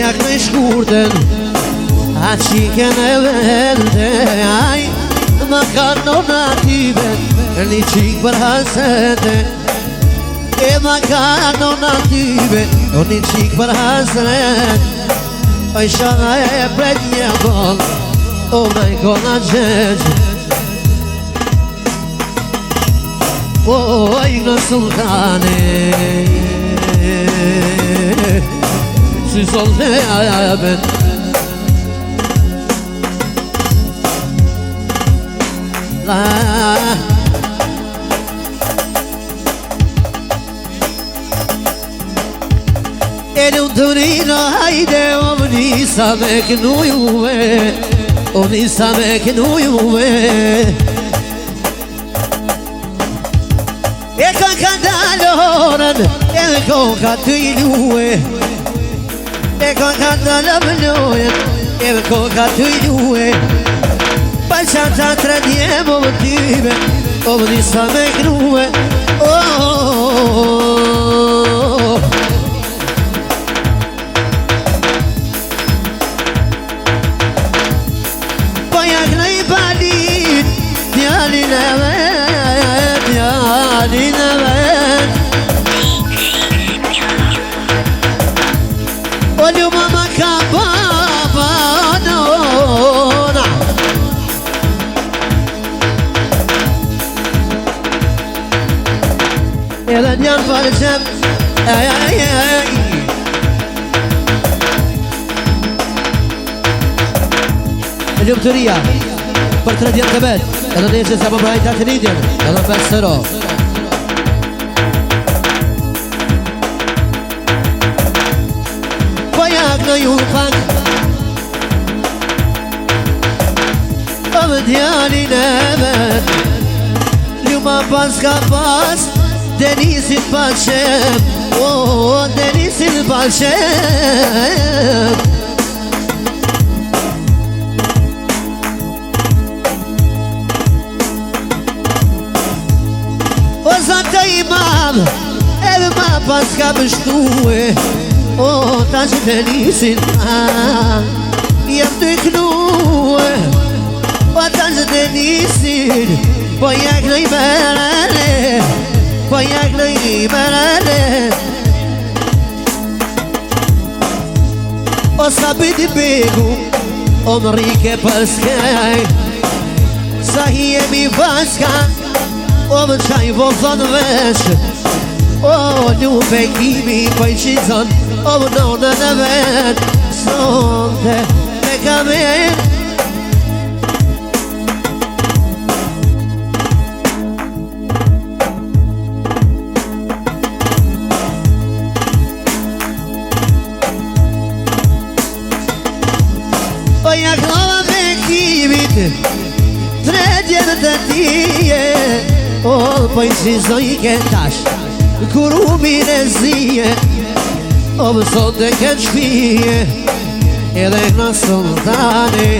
jak najszkurten, a ciken e vende, aj, ma kanë nativen, një qik për hasete, e ma kanë nativen, një qik për hasret, oj shana e pret një bol, o me i kona gjegjë, oj në sultane, si solte aben, e nuk të rina hajde o nisa me kënu juve, o nisa me kënu juve, e ka dalorën e koka të i luë, e ka dalorën e koka të i luë, pa qata tre djemë o vëtyve, o nisa me kënuë, pa jak në i balit, djalin e vet, djalin e vet, o lu mama ka baba nona, edhe njanë falqem, ej, ej, ej, e lumë të ria, për 3 djemë të bet, edhe në që sa më brajta të lidjen, edhe 5-0. Po jak në ju pak, o më djalin e vet, ljuma pas ka pas, Denisin Pashem, oh, Denisin Pashem, o zata imam, edhe ma pas ka bështue, oh, ta që Denisin, jem të knue, o ta që Denisin, po jak në i berane, po jak në i berane, o sa biti begu, o më rike për skaj, sa hi jemi paska, o më qaj vo thonë vesh, o lupe kimi po i qizon, o më nonën e vet, sonte me kamen, po jak nova me kimit, 3 djetë të tije, o po i qizoj kentash, kur umin e zije, o më sonte këtë shpije, edhe në sultane,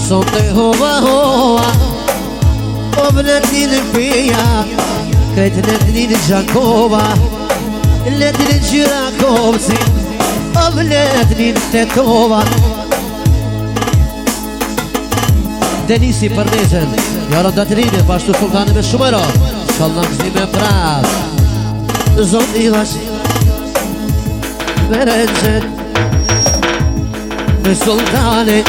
sonte hova hoa, o më letnin pija, krejtë letnin Gjakova, letnin Gjirakovci, o më letnin Tetova, Denisi për nezën, jarën da të rinit, pashtu sultani me shumëro, shkall në këzi me prap, zonë i vash, me rëgjën, me sultani,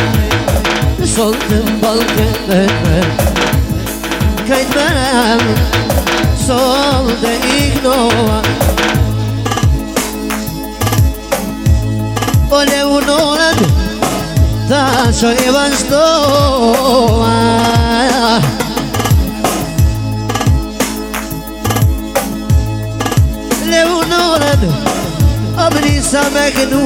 me sultën balkën dhe mërë, kajtë mërëm, solde i knova, o le unorën, ta që i vazhdova, le unorën, o brisa me kënu,